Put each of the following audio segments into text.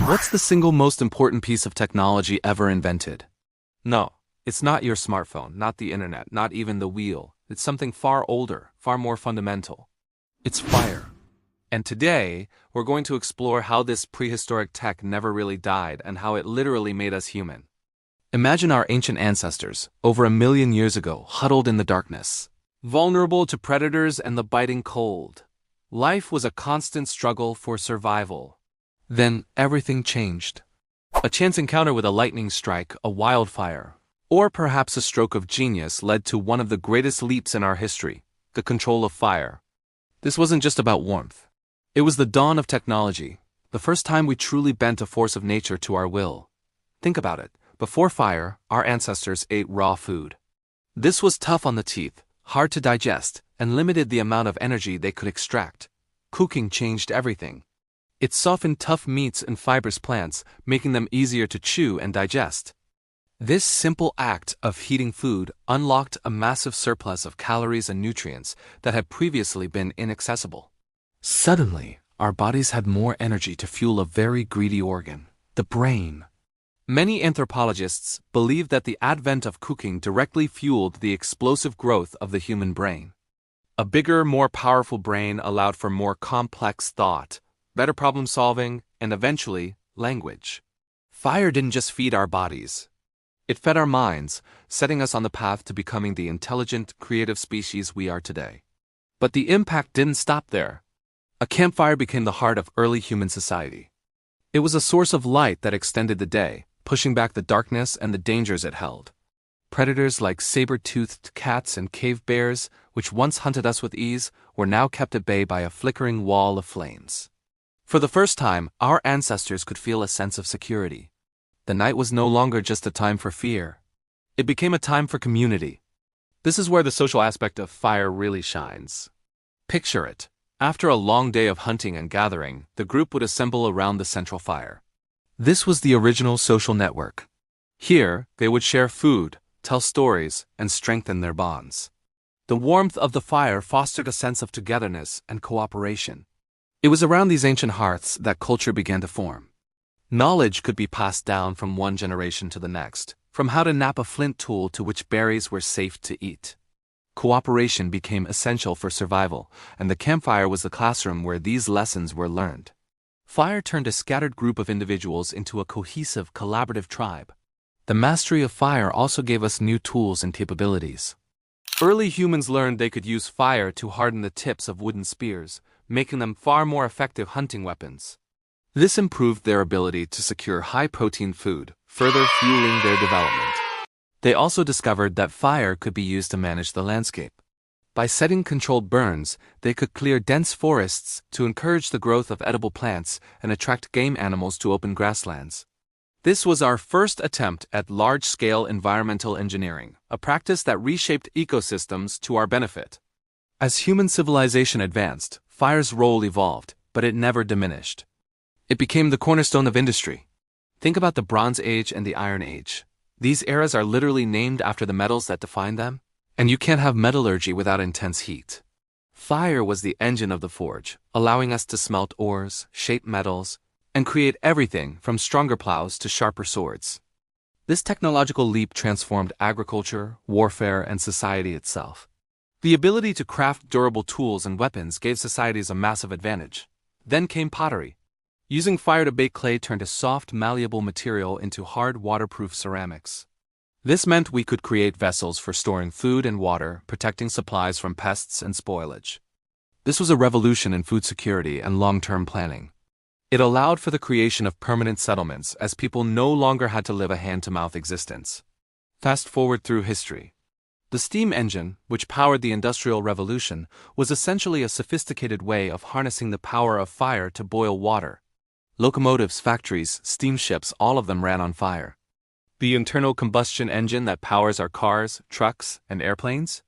What's the single most important piece of technology ever invented? No, it's not your smartphone, not the internet, not even the wheel. It's something far older, far more fundamental. It's fire. And today, we're going to explore how this prehistoric tech never really died and how it literally made us human. Imagine our ancient ancestors, over 1 million years ago, huddled in the darkness, vulnerable to predators and the biting cold. Life was a constant struggle for survival. Then everything changed. A chance encounter with a lightning strike, a wildfire, or perhaps a stroke of genius led to one of the greatest leaps in our history, the control of fire. This wasn't just about warmth. It was the dawn of technology, the first time we truly bent a force of nature to our will. Think about it. Before fire, our ancestors ate raw food. This was tough on the teeth, hard to digest, and limited the amount of energy they could extract. Cooking changed everything. It softened tough meats and fibrous plants, making them easier to chew and digest. This simple act of heating food unlocked a massive surplus of calories and nutrients that had previously been inaccessible. Suddenly, our bodies had more energy to fuel a very greedy organ, the brain. Many anthropologists believe that the advent of cooking directly fueled the explosive growth of the human brain. A bigger, more powerful brain allowed for more complex thought, better problem solving, and eventually, language. Fire didn't just feed our bodies. It fed our minds, setting us on the path to becoming the intelligent, creative species we are today. But the impact didn't stop there. A campfire became the heart of early human society. It was a source of light that extended the day, pushing back the darkness and the dangers it held. Predators like saber-toothed cats and cave bears, which once hunted us with ease, were now kept at bay by a flickering wall of flames. For the first time, our ancestors could feel a sense of security. The night was no longer just a time for fear. It became a time for community. This is where the social aspect of fire really shines. Picture it. After a long day of hunting and gathering, the group would assemble around the central fire. This was the original social network. Here, they would share food, tell stories, and strengthen their bonds. The warmth of the fire fostered a sense of togetherness and cooperation. It was around these ancient hearths that culture began to form. Knowledge could be passed down from one generation to the next, from how to knap a flint tool to which berries were safe to eat. Cooperation became essential for survival, and the campfire was the classroom where these lessons were learned. Fire turned a scattered group of individuals into a cohesive, collaborative tribe. The mastery of fire also gave us new tools and capabilities. Early humans learned they could use fire to harden the tips of wooden spears, making them far more effective hunting weapons. This improved their ability to secure high-protein food, further fueling their development. They also discovered that fire could be used to manage the landscape. By setting controlled burns, they could clear dense forests to encourage the growth of edible plants and attract game animals to open grasslands. This was our first attempt at large-scale environmental engineering, a practice that reshaped ecosystems to our benefit. As human civilization advanced, fire's role evolved, but it never diminished. It became the cornerstone of industry. Think about the Bronze Age and the Iron Age. These eras are literally named after the metals that define them, and you can't have metallurgy without intense heat. Fire was the engine of the forge, allowing us to smelt ores, shape metals, and create everything from stronger plows to sharper swords. This technological leap transformed agriculture, warfare, and society itself. The ability to craft durable tools and weapons gave societies a massive advantage. Then came pottery. Using fire to bake clay turned a soft, malleable material into hard, waterproof ceramics. This meant we could create vessels for storing food and water, protecting supplies from pests and spoilage. This was a revolution in food security and long-term planning. It allowed for the creation of permanent settlements as people no longer had to live a hand-to-mouth existence. Fast forward through history. The steam engine, which powered the Industrial Revolution, was essentially a sophisticated way of harnessing the power of fire to boil water. Locomotives, factories, steamships, all of them ran on fire. The internal combustion engine that powers our cars, trucks, and airplanes?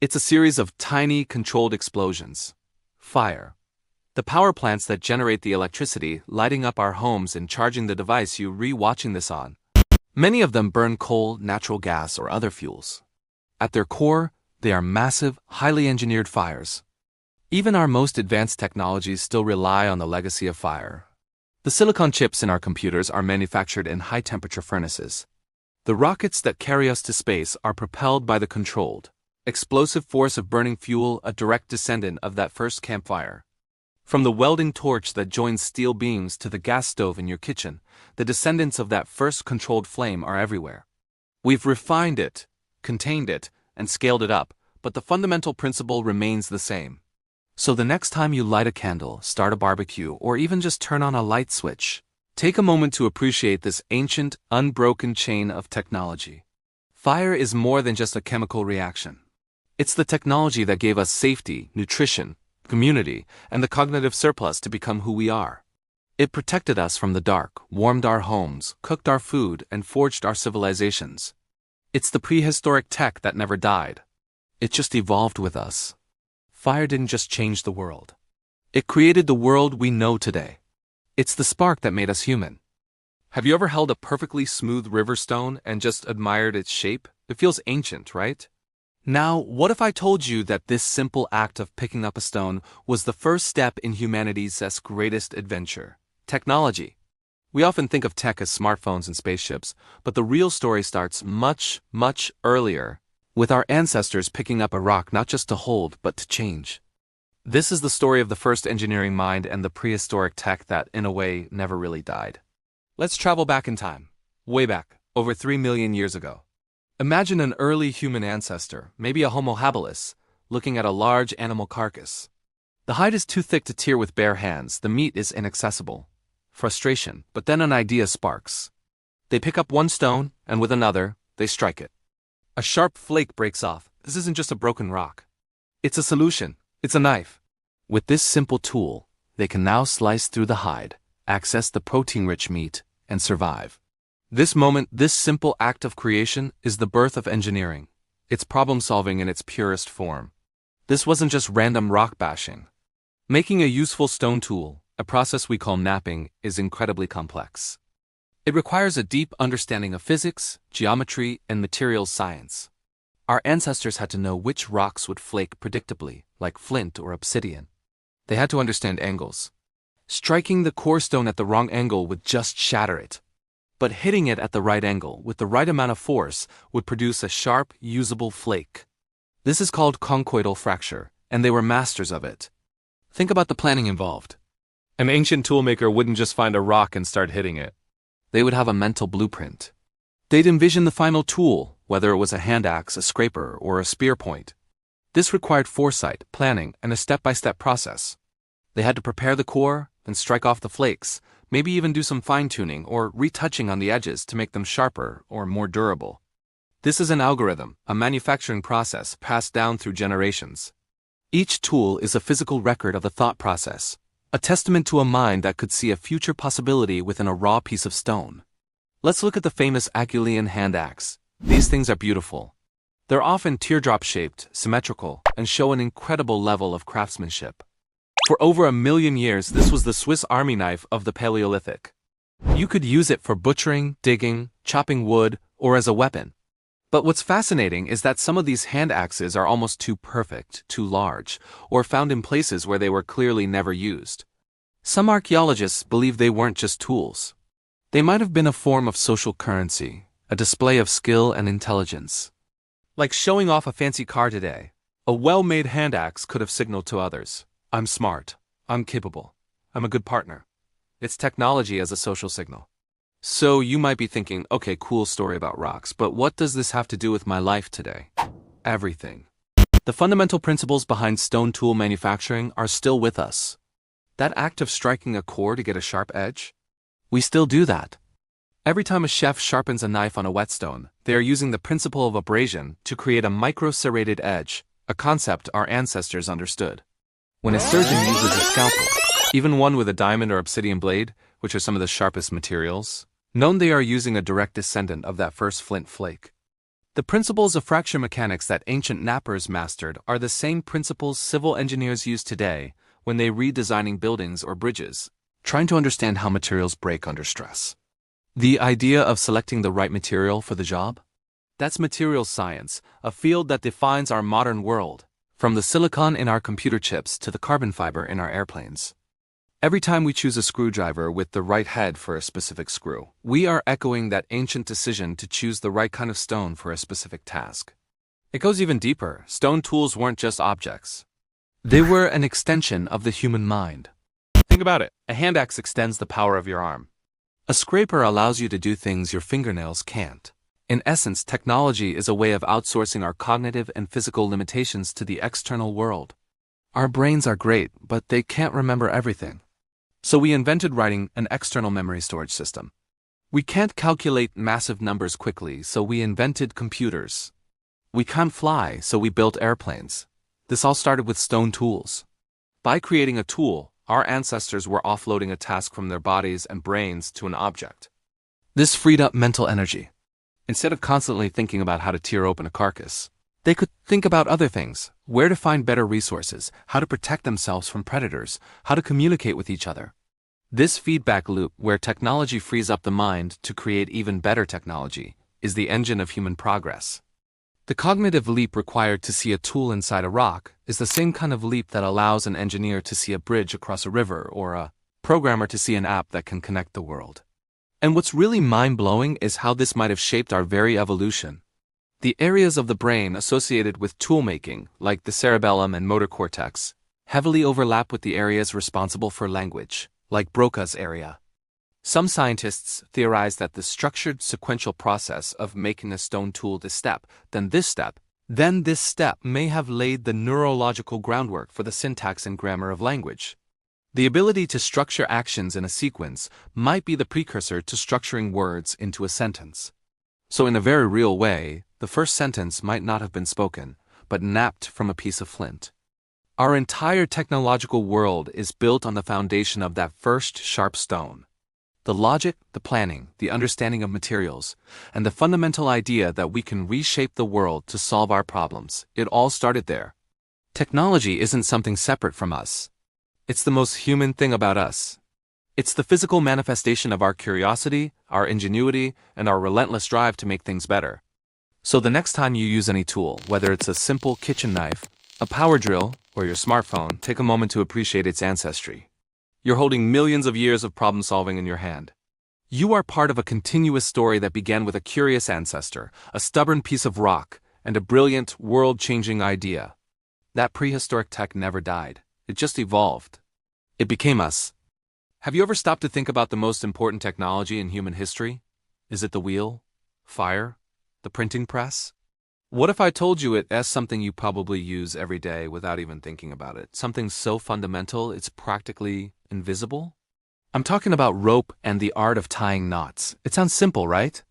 It's a series of tiny, controlled explosions. Fire. The power plants that generate the electricity, lighting up our homes and charging the device you're re-watching this on. Many of them burn coal, natural gas, or other fuels. At their core, they are massive, highly engineered fires. Even our most advanced technologies still rely on the legacy of fire. The silicon chips in our computers are manufactured in high-temperature furnaces. The rockets that carry us to space are propelled by the controlled, explosive force of burning fuel, a direct descendant of that first campfire. From the welding torch that joins steel beams to the gas stove in your kitchen, the descendants of that first controlled flame are everywhere. We've refined it, contained it, and scaled it up, but the fundamental principle remains the same. So the next time you light a candle, start a barbecue, or even just turn on a light switch, take a moment to appreciate this ancient, unbroken chain of technology. Fire is more than just a chemical reaction. It's the technology that gave us safety, nutrition, community, and the cognitive surplus to become who we are. It protected us from the dark, warmed our homes, cooked our food, and forged our civilizations. It's the prehistoric tech that never died. It just evolved with us. Fire didn't just change the world. It created the world we know today. It's the spark that made us human. Have you ever held a perfectly smooth river stone and just admired its shape? It feels ancient, right? Now, what if I told you that this simple act of picking up a stone was the first step in humanity's greatest adventure? Technology. We often think of tech as smartphones and spaceships, but the real story starts much, much earlier, with our ancestors picking up a rock not just to hold, but to change. This is the story of the first engineering mind and the prehistoric tech that, in a way, never really died. Let's travel back in time, way back, over 3 million years ago. Imagine an early human ancestor, maybe a Homo habilis, looking at a large animal carcass. The hide is too thick to tear with bare hands, the meat is inaccessible. Frustration, but then an idea sparks. They pick up one stone, and with another, they strike it. A sharp flake breaks off. This isn't just a broken rock. It's a solution. It's a knife. With this simple tool, they can now slice through the hide, access the protein-rich meat, and survive. This moment, this simple act of creation, is the birth of engineering. It's problem-solving in its purest form. This wasn't just random rock bashing. Making a useful stone tool, a process we call knapping, is incredibly complex. It requires a deep understanding of physics, geometry, and materials science. Our ancestors had to know which rocks would flake predictably, like flint or obsidian. They had to understand angles. Striking the core stone at the wrong angle would just shatter it. But hitting it at the right angle, with the right amount of force, would produce a sharp, usable flake. This is called conchoidal fracture, and they were masters of it. Think about the planning involved. An ancient toolmaker wouldn't just find a rock and start hitting it. They would have a mental blueprint. They'd envision the final tool, whether it was a hand axe, a scraper, or a spear point. This required foresight, planning, and a step-by-step process. They had to prepare the core, then strike off the flakes, maybe even do some fine-tuning or retouching on the edges to make them sharper or more durable. This is an algorithm, a manufacturing process passed down through generations. Each tool is a physical record of the thought process, a testament to a mind that could see a future possibility within a raw piece of stone. Let's look at the famous Acheulean hand axe. These things are beautiful. They're often teardrop-shaped, symmetrical, and show an incredible level of craftsmanship. For over 1 million years, this was the Swiss Army knife of the Paleolithic. You could use it for butchering, digging, chopping wood, or as a weapon. But what's fascinating is that some of these hand axes are almost too perfect, too large, or found in places where they were clearly never used. Some archaeologists believe they weren't just tools. They might have been a form of social currency, a display of skill and intelligence. Like showing off a fancy car today, a well-made hand axe could have signaled to others, "I'm smart, I'm capable, I'm a good partner." It's technology as a social signal. So you might be thinking, okay, cool story about rocks, but what does this have to do with my life today? Everything. The fundamental principles behind stone tool manufacturing are still with us. That act of striking a core to get a sharp edge? We still do that. Every time a chef sharpens a knife on a whetstone, they are using the principle of abrasion to create a micro-serrated edge, a concept our ancestors understood. When a surgeon uses a scalpel, even one with a diamond or obsidian blade, which are some of the sharpest materials, known they are using a direct descendant of that first flint flake. The principles of fracture mechanics that ancient knappers mastered are the same principles civil engineers use today when they redesigning buildings or bridges, trying to understand how materials break under stress. The idea of selecting the right material for the job? That's materials science, a field that defines our modern world, from the silicon in our computer chips to the carbon fiber in our airplanes. Every time we choose a screwdriver with the right head for a specific screw, we are echoing that ancient decision to choose the right kind of stone for a specific task. It goes even deeper. Stone tools weren't just objects. They were an extension of the human mind. Think about it. A hand axe extends the power of your arm. A scraper allows you to do things your fingernails can't. In essence, technology is a way of outsourcing our cognitive and physical limitations to the external world. Our brains are great, but they can't remember everything. So we invented writing, an external memory storage system. We can't calculate massive numbers quickly, so we invented computers. We can't fly, so we built airplanes. This all started with stone tools. By creating a tool, our ancestors were offloading a task from their bodies and brains to an object. This freed up mental energy. Instead of constantly thinking about how to tear open a carcass, they could think about other things: where to find better resources, how to protect themselves from predators, how to communicate with each other. This feedback loop, where technology frees up the mind to create even better technology, is the engine of human progress. The cognitive leap required to see a tool inside a rock is the same kind of leap that allows an engineer to see a bridge across a river or a programmer to see an app that can connect the world. And what's really mind-blowing is how this might have shaped our very evolution. The areas of the brain associated with tool-making, like the cerebellum and motor cortex, heavily overlap with the areas responsible for language, like Broca's area. Some scientists theorize that the structured sequential process of making a stone tool this step, then this step may have laid the neurological groundwork for the syntax and grammar of language. The ability to structure actions in a sequence might be the precursor to structuring words into a sentence. So in a very real way, the first sentence might not have been spoken, but napped from a piece of flint. Our entire technological world is built on the foundation of that first sharp stone. The logic, the planning, the understanding of materials, and the fundamental idea that we can reshape the world to solve our problems, it all started there. Technology isn't something separate from us. It's the most human thing about us. It's the physical manifestation of our curiosity, our ingenuity, and our relentless drive to make things better. So the next time you use any tool, whether it's a simple kitchen knife, a power drill, or your smartphone, take a moment to appreciate its ancestry. You're holding millions of years of problem solving in your hand. You are part of a continuous story that began with a curious ancestor, a stubborn piece of rock, and a brilliant, world-changing idea. That prehistoric tech never died. It just evolved. It became us. Have you ever stopped to think about the most important technology in human history? Is it the wheel? Fire? The printing press? What if I told you it as something you probably use every day without even thinking about it? Something so fundamental it's practically invisible? I'm talking about rope and the art of tying knots. It sounds simple, right?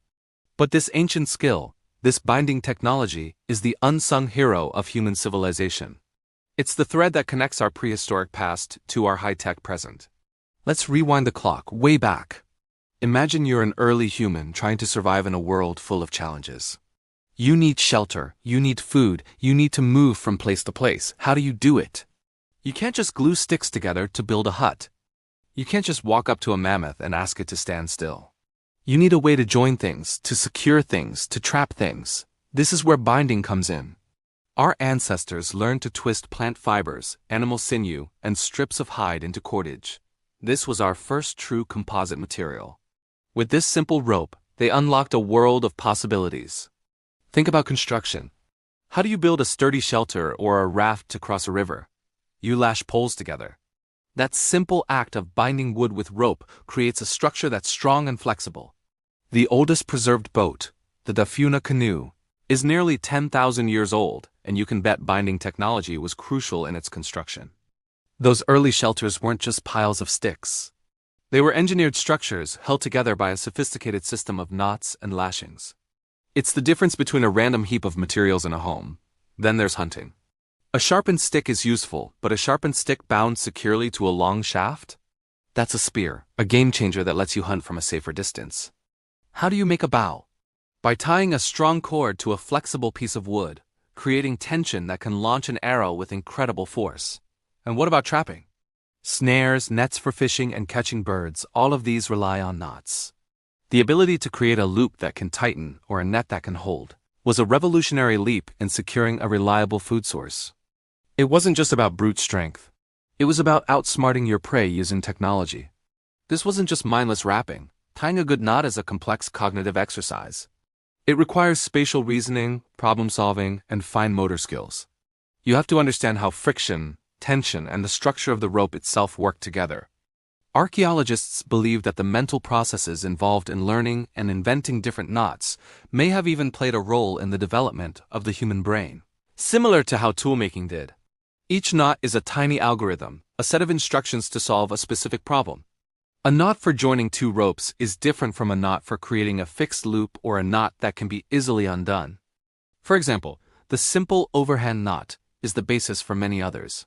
But this ancient skill, this binding technology, is the unsung hero of human civilization. It's the thread that connects our prehistoric past to our high-tech present. Let's rewind the clock way back. Imagine you're an early human trying to survive in a world full of challenges. You need shelter, you need food, you need to move from place to place. How do you do it? You can't just glue sticks together to build a hut. You can't just walk up to a mammoth and ask it to stand still. You need a way to join things, to secure things, to trap things. This is where binding comes in. Our ancestors learned to twist plant fibers, animal sinew, and strips of hide into cordage. This was our first true composite material. With this simple rope, they unlocked a world of possibilities. Think about construction. How do you build a sturdy shelter or a raft to cross a river? You lash poles together. That simple act of binding wood with rope creates a structure that's strong and flexible. The oldest preserved boat, the Dafuna canoe, is nearly 10,000 years old, and you can bet binding technology was crucial in its construction. Those early shelters weren't just piles of sticks. They were engineered structures held together by a sophisticated system of knots and lashings. It's the difference between a random heap of materials in a home. Then there's hunting. A sharpened stick is useful, but a sharpened stick bound securely to a long shaft? That's a spear, a game changer that lets you hunt from a safer distance. How do you make a bow? By tying a strong cord to a flexible piece of wood, creating tension that can launch an arrow with incredible force. And what about trapping? Snares, nets for fishing and catching birds, all of these rely on knots. The ability to create a loop that can tighten or a net that can hold was a revolutionary leap in securing a reliable food source. It wasn't just about brute strength. It was about outsmarting your prey using technology. This wasn't just mindless rapping. Tying a good knot is a complex cognitive exercise. It requires spatial reasoning, problem-solving, and fine motor skills. You have to understand how friction, tension, and the structure of the rope itself work together. Archaeologists believe that the mental processes involved in learning and inventing different knots may have even played a role in the development of the human brain, similar to how toolmaking did. Each knot is a tiny algorithm, a set of instructions to solve a specific problem. A knot for joining two ropes is different from a knot for creating a fixed loop or a knot that can be easily undone. For example, the simple overhand knot is the basis for many others.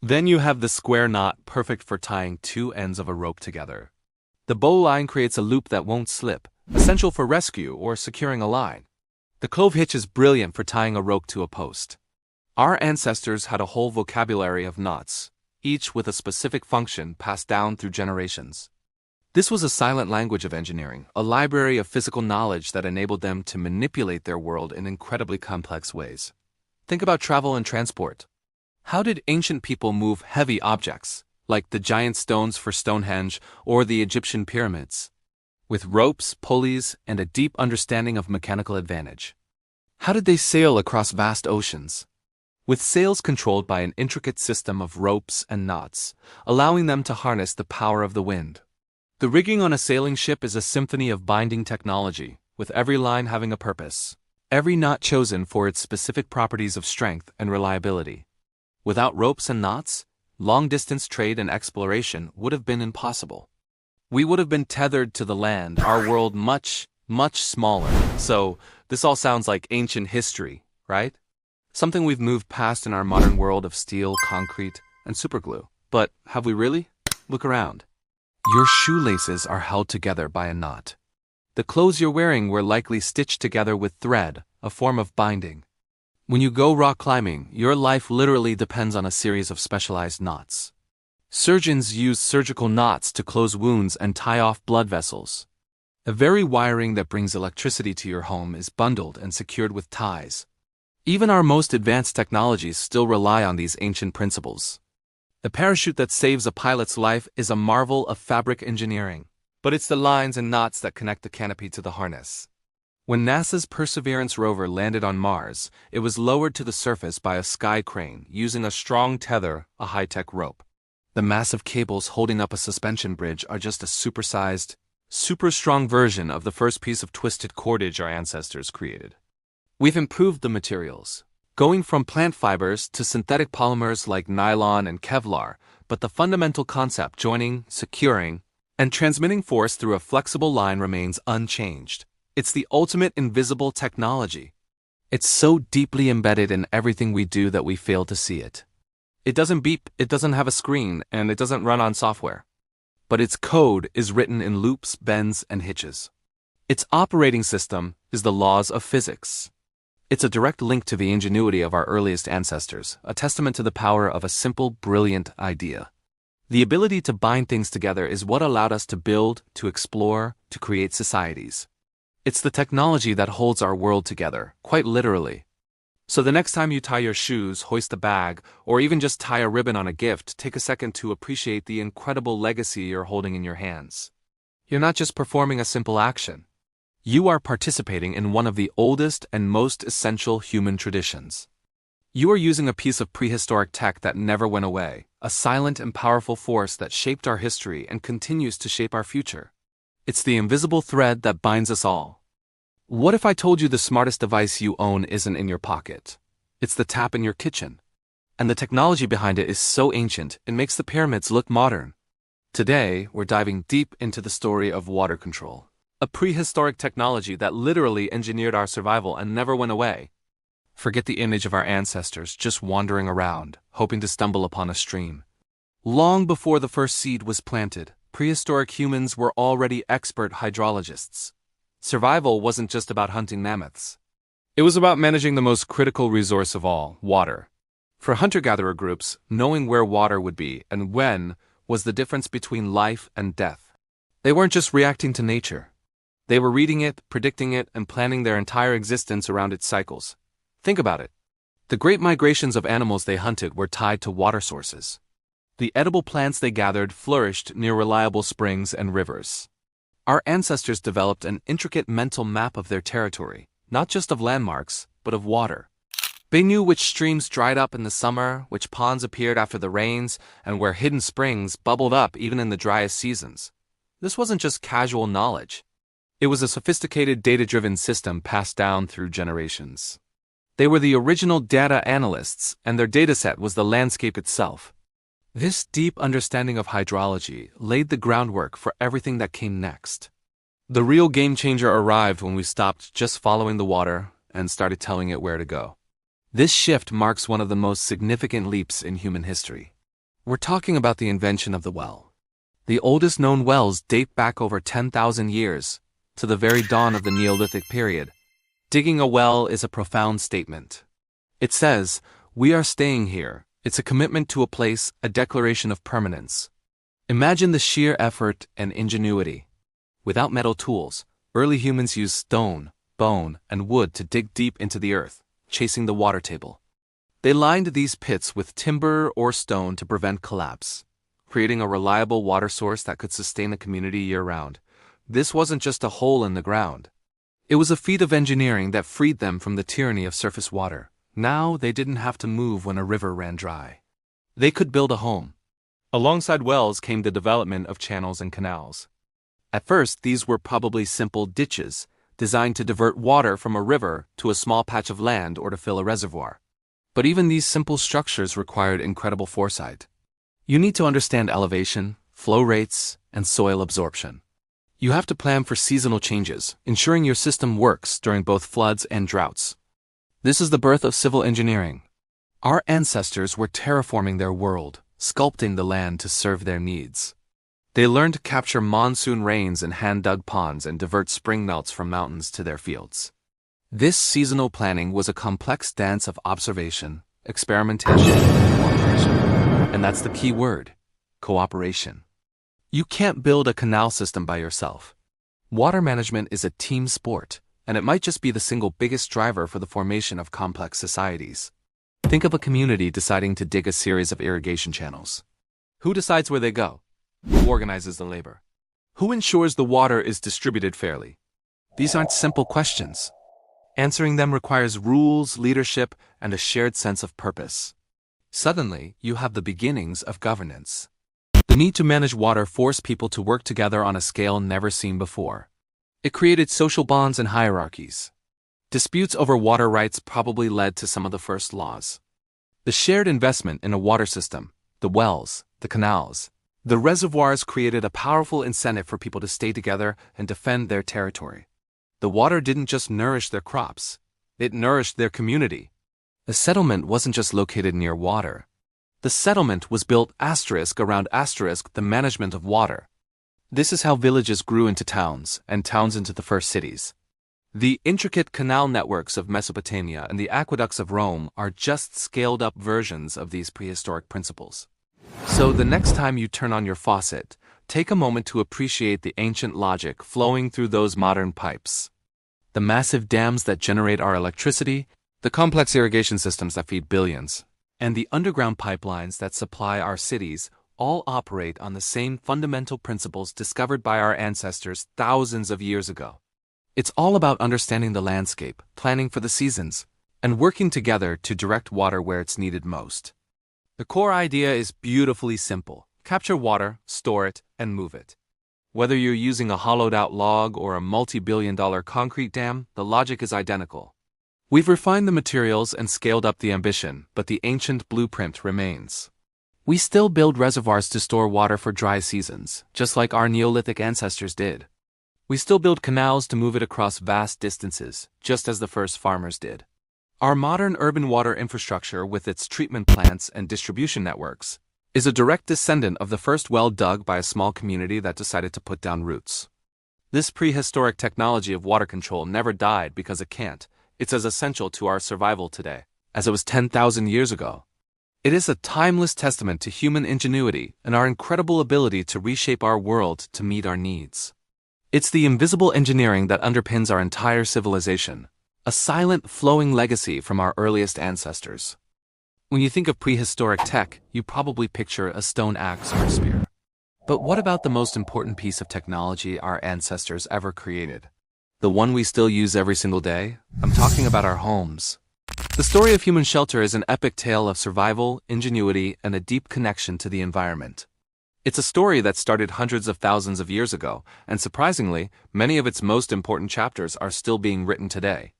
Then you have the square knot, perfect for tying two ends of a rope together. The bowline creates a loop that won't slip, essential for rescue or securing a line. The clove hitch is brilliant for tying a rope to a post. Our ancestors had a whole vocabulary of knots, each with a specific function passed down through generations. This was a silent language of engineering, a library of physical knowledge that enabled them to manipulate their world in incredibly complex ways. Think about travel and transport. How did ancient people move heavy objects, like the giant stones for Stonehenge or the Egyptian pyramids? With ropes, pulleys, and a deep understanding of mechanical advantage. How did they sail across vast oceans? With sails controlled by an intricate system of ropes and knots, allowing them to harness the power of the wind. The rigging on a sailing ship is a symphony of binding technology, with every line having a purpose, every knot chosen for its specific properties of strength and reliability. Without ropes and knots, long-distance trade and exploration would have been impossible. We would have been tethered to the land, our world much, much smaller. So, this all sounds like ancient history, right? Something we've moved past in our modern world of steel, concrete, and superglue. But have we really? Look around. Your shoelaces are held together by a knot. The clothes you're wearing were likely stitched together with thread, a form of binding. When you go rock climbing, your life literally depends on a series of specialized knots. Surgeons use surgical knots to close wounds and tie off blood vessels. The very wiring that brings electricity to your home is bundled and secured with ties. Even our most advanced technologies still rely on these ancient principles. The parachute that saves a pilot's life is a marvel of fabric engineering, but it's the lines and knots that connect the canopy to the harness. When NASA's Perseverance rover landed on Mars, it was lowered to the surface by a sky crane using a strong tether, a high-tech rope. The massive cables holding up a suspension bridge are just a supersized, super strong version of the first piece of twisted cordage our ancestors created. We've improved the materials, going from plant fibers to synthetic polymers like nylon and Kevlar, but the fundamental concept, joining, securing, and transmitting force through a flexible line remains unchanged. It's the ultimate invisible technology. It's so deeply embedded in everything we do that we fail to see it. It doesn't beep, it doesn't have a screen, and it doesn't run on software. But its code is written in loops, bends, and hitches. Its operating system is the laws of physics. It's a direct link to the ingenuity of our earliest ancestors, a testament to the power of a simple, brilliant idea. The ability to bind things together is what allowed us to build, to explore, to create societies. It's the technology that holds our world together, quite literally. So the next time you tie your shoes, hoist a bag, or even just tie a ribbon on a gift, take a second to appreciate the incredible legacy you're holding in your hands. You're not just performing a simple action. You are participating in one of the oldest and most essential human traditions. You are using a piece of prehistoric tech that never went away, a silent and powerful force that shaped our history and continues to shape our future. It's the invisible thread that binds us all. What if I told you the smartest device you own isn't in your pocket? It's the tap in your kitchen. And the technology behind it is so ancient, it makes the pyramids look modern. Today, we're diving deep into the story of water control. A prehistoric technology that literally engineered our survival and never went away. Forget the image of our ancestors just wandering around, hoping to stumble upon a stream. Long before the first seed was planted, prehistoric humans were already expert hydrologists. Survival wasn't just about hunting mammoths. It was about managing the most critical resource of all, water. For hunter-gatherer groups, knowing where water would be and when was the difference between life and death. They weren't just reacting to nature. They were reading it, predicting it, and planning their entire existence around its cycles. Think about it. The great migrations of animals they hunted were tied to water sources. The edible plants they gathered flourished near reliable springs and rivers. Our ancestors developed an intricate mental map of their territory, not just of landmarks, but of water. They knew which streams dried up in the summer, which ponds appeared after the rains, and where hidden springs bubbled up even in the driest seasons. This wasn't just casual knowledge. It was a sophisticated data-driven system passed down through generations. They were the original data analysts, and their dataset was the landscape itself. This deep understanding of hydrology laid the groundwork for everything that came next. The real game changer arrived when we stopped just following the water and started telling it where to go. This shift marks one of the most significant leaps in human history. We're talking about the invention of the well. The oldest known wells date back over 10,000 years, to the very dawn of the Neolithic period. Digging a well is a profound statement. It says, "We are staying here." It's a commitment to a place, a declaration of permanence. Imagine the sheer effort and ingenuity. Without metal tools, early humans used stone, bone, and wood to dig deep into the earth, chasing the water table. They lined these pits with timber or stone to prevent collapse, creating a reliable water source that could sustain a community year-round. This wasn't just a hole in the ground. It was a feat of engineering that freed them from the tyranny of surface water. Now they didn't have to move when a river ran dry. They could build a home. Alongside wells came the development of channels and canals. At first, these were probably simple ditches, designed to divert water from a river to a small patch of land or to fill a reservoir. But even these simple structures required incredible foresight. You need to understand elevation, flow rates, and soil absorption. You have to plan for seasonal changes, ensuring your system works during both floods and droughts. This is the birth of civil engineering. Our ancestors were terraforming their world, sculpting the land to serve their needs. They learned to capture monsoon rains in hand-dug ponds and divert spring melts from mountains to their fields. This seasonal planning was a complex dance of observation, experimentation, and cooperation. And that's the key word: cooperation. You can't build a canal system by yourself. Water management is a team sport, and it might just be the single biggest driver for the formation of complex societies. Think of a community deciding to dig a series of irrigation channels. Who decides where they go? Who organizes the labor? Who ensures the water is distributed fairly? These aren't simple questions. Answering them requires rules, leadership, and a shared sense of purpose. Suddenly, you have the beginnings of governance. The need to manage water forced people to work together on a scale never seen before. It created social bonds and hierarchies. Disputes over water rights probably led to some of the first laws. The shared investment in a water system, the wells, the canals, the reservoirs created a powerful incentive for people to stay together and defend their territory. The water didn't just nourish their crops, it nourished their community. The settlement wasn't just located near water. The settlement was built around the management of water. This is how villages grew into towns, and towns into the first cities. The intricate canal networks of Mesopotamia and the aqueducts of Rome are just scaled-up versions of these prehistoric principles. So the next time you turn on your faucet, take a moment to appreciate the ancient logic flowing through those modern pipes. The massive dams that generate our electricity, the complex irrigation systems that feed billions, and the underground pipelines that supply our cities all operate on the same fundamental principles discovered by our ancestors thousands of years ago. It's all about understanding the landscape, planning for the seasons, and working together to direct water where it's needed most. The core idea is beautifully simple. Capture water, store it, and move it. Whether you're using a hollowed-out log or a multi-billion-dollar concrete dam, the logic is identical. We've refined the materials and scaled up the ambition, but the ancient blueprint remains. We still build reservoirs to store water for dry seasons, just like our Neolithic ancestors did. We still build canals to move it across vast distances, just as the first farmers did. Our modern urban water infrastructure, with its treatment plants and distribution networks, is a direct descendant of the first well dug by a small community that decided to put down roots. This prehistoric technology of water control never died because it can't. It's as essential to our survival today as it was 10,000 years ago. It is a timeless testament to human ingenuity and our incredible ability to reshape our world to meet our needs. It's the invisible engineering that underpins our entire civilization, a silent, flowing legacy from our earliest ancestors. When you think of prehistoric tech, you probably picture a stone axe or a spear. But what about the most important piece of technology our ancestors ever created? The one we still use every single day? I'm talking about our homes. The story of human shelter is an epic tale of survival, ingenuity, and a deep connection to the environment. It's a story that started hundreds of thousands of years ago, and surprisingly, many of its most important chapters are still being written today.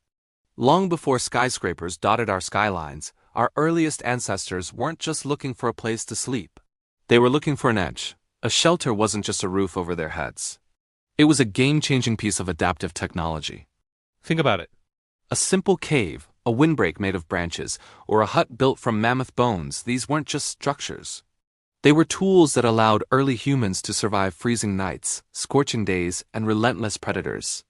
Long before skyscrapers dotted our skylines, our earliest ancestors weren't just looking for a place to sleep. They were looking for an edge. A shelter wasn't just a roof over their heads. It was a game-changing piece of adaptive technology. Think about it. A simple cave, a windbreak made of branches, or a hut built from mammoth bones, these weren't just structures. They were tools that allowed early humans to survive freezing nights, scorching days, and relentless predators.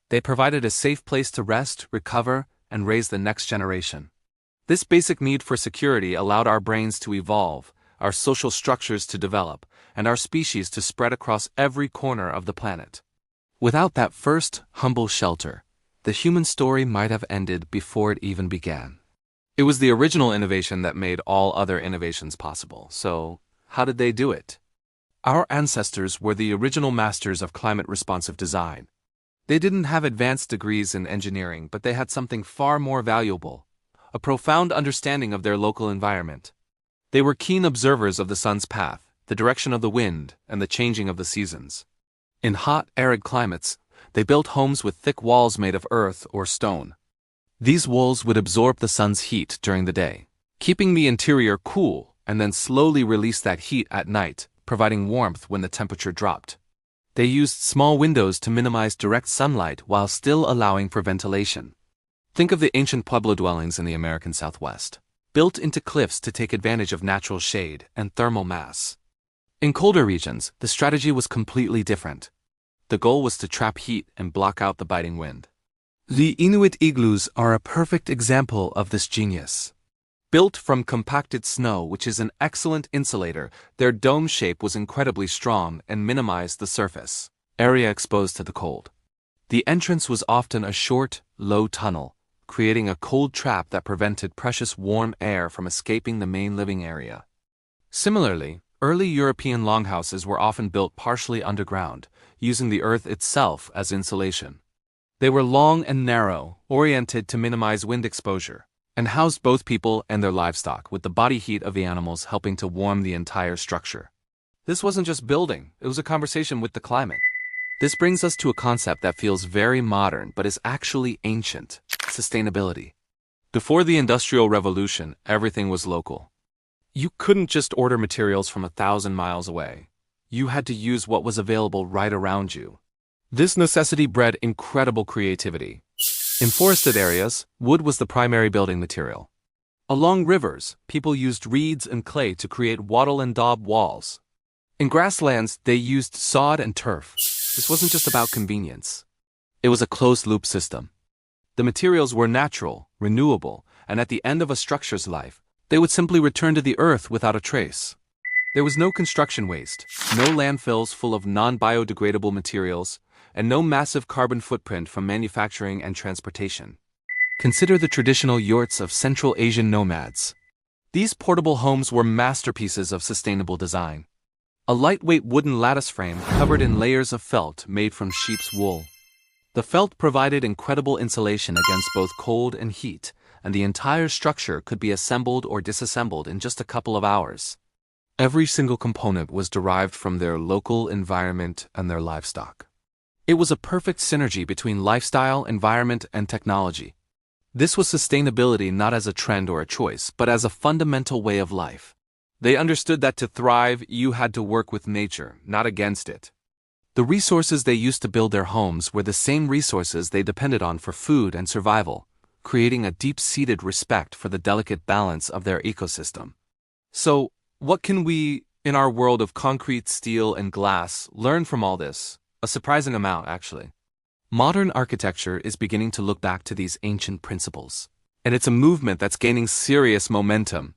They provided a safe place to rest, recover, and raise the next generation. This basic need for security allowed our brains to evolve, our social structures to develop, and our species to spread across every corner of the planet. Without that first, humble shelter, the human story might have ended before it even began. It was the original innovation that made all other innovations possible. So, how did they do it? Our ancestors were the original masters of climate-responsive design. They didn't have advanced degrees in engineering, but they had something far more valuable: a profound understanding of their local environment. They were keen observers of the sun's path, the direction of the wind, and the changing of the seasons. In hot, arid climates, they built homes with thick walls made of earth or stone. These walls would absorb the sun's heat during the day, keeping the interior cool, and then slowly release that heat at night, providing warmth when the temperature dropped. They used small windows to minimize direct sunlight while still allowing for ventilation. Think of the ancient Pueblo dwellings in the American Southwest, built into cliffs to take advantage of natural shade and thermal mass. In colder regions, the strategy was completely different. The goal was to trap heat and block out the biting wind. The Inuit igloos are a perfect example of this genius. Built from compacted snow, which is an excellent insulator, their dome shape was incredibly strong and minimized the surface area exposed to the cold. The entrance was often a short, low tunnel, creating a cold trap that prevented precious warm air from escaping the main living area. Similarly, early European longhouses were often built partially underground, using the earth itself as insulation. They were long and narrow, oriented to minimize wind exposure, and housed both people and their livestock, with the body heat of the animals helping to warm the entire structure. This wasn't just building, it was a conversation with the climate. This brings us to a concept that feels very modern but is actually ancient: sustainability. Before the Industrial Revolution, everything was local. You couldn't just order materials from 1,000 miles away. You had to use what was available right around you. This necessity bred incredible creativity. In forested areas, wood was the primary building material. Along rivers, people used reeds and clay to create wattle and daub walls. In grasslands, they used sod and turf. This wasn't just about convenience. It was a closed-loop system. The materials were natural, renewable, and at the end of a structure's life, they would simply return to the earth without a trace. There was no construction waste, no landfills full of non-biodegradable materials, and no massive carbon footprint from manufacturing and transportation. Consider the traditional yurts of Central Asian nomads. These portable homes were masterpieces of sustainable design. A lightweight wooden lattice frame covered in layers of felt made from sheep's wool. The felt provided incredible insulation against both cold and heat, and the entire structure could be assembled or disassembled in just a couple of hours. Every single component was derived from their local environment and their livestock. It was a perfect synergy between lifestyle, environment, and technology. This was sustainability not as a trend or a choice, but as a fundamental way of life. They understood that to thrive, you had to work with nature, not against it. The resources they used to build their homes were the same resources they depended on for food and survival, creating a deep-seated respect for the delicate balance of their ecosystem. So, what can we, in our world of concrete, steel, and glass, learn from all this? A surprising amount, actually. Modern architecture is beginning to look back to these ancient principles, and it's a movement that's gaining serious momentum.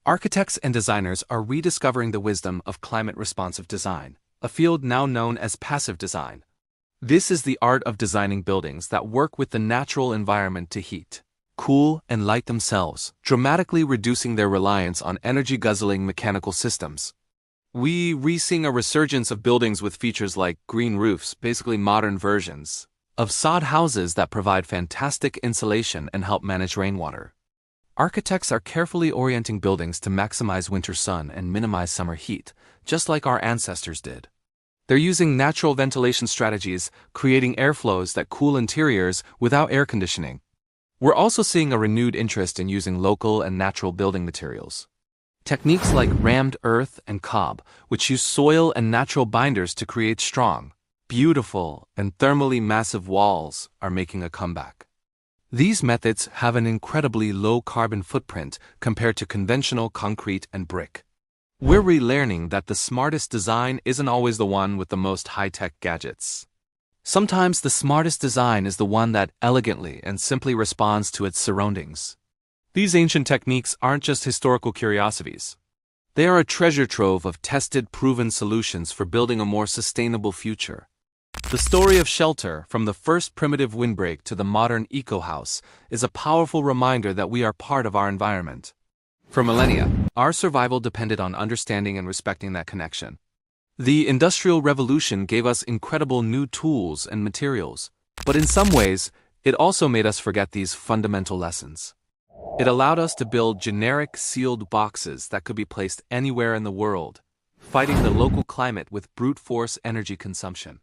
Architects and designers are rediscovering the wisdom of climate-responsive design, a field now known as passive design. This is the art of designing buildings that work with the natural environment to heat, cool, and light themselves, dramatically reducing their reliance on energy-guzzling mechanical systems. We're seeing a resurgence of buildings with features like green roofs, basically modern versions of sod houses that provide fantastic insulation and help manage rainwater. Architects are carefully orienting buildings to maximize winter sun and minimize summer heat, just like our ancestors did. They're using natural ventilation strategies, creating airflows that cool interiors without air conditioning. We're also seeing a renewed interest in using local and natural building materials. Techniques like rammed earth and cob, which use soil and natural binders to create strong, beautiful, and thermally massive walls, are making a comeback. These methods have an incredibly low carbon footprint compared to conventional concrete and brick. We're relearning that the smartest design isn't always the one with the most high-tech gadgets. Sometimes the smartest design is the one that elegantly and simply responds to its surroundings. These ancient techniques aren't just historical curiosities. They are a treasure trove of tested, proven solutions for building a more sustainable future. The story of shelter, from the first primitive windbreak to the modern eco-house, is a powerful reminder that we are part of our environment. For millennia, our survival depended on understanding and respecting that connection. The Industrial Revolution gave us incredible new tools and materials, but in some ways, it also made us forget these fundamental lessons. It allowed us to build generic, sealed boxes that could be placed anywhere in the world, fighting the local climate with brute force energy consumption.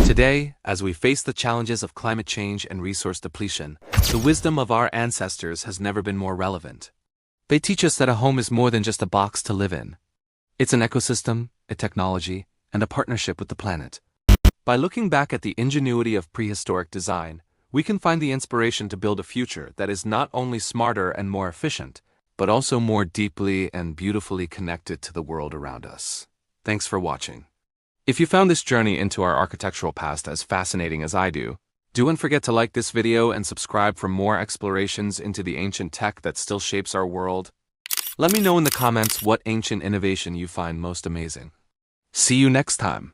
Today, as we face the challenges of climate change and resource depletion, the wisdom of our ancestors has never been more relevant. They teach us that a home is more than just a box to live in. It's an ecosystem, a technology, and a partnership with the planet. By looking back at the ingenuity of prehistoric design, we can find the inspiration to build a future that is not only smarter and more efficient, but also more deeply and beautifully connected to the world around us. Thanks for watching. If you found this journey into our architectural past as fascinating as I do, don't forget to like this video and subscribe for more explorations into the ancient tech that still shapes our world. Let me know in the comments what ancient innovation you find most amazing. See you next time.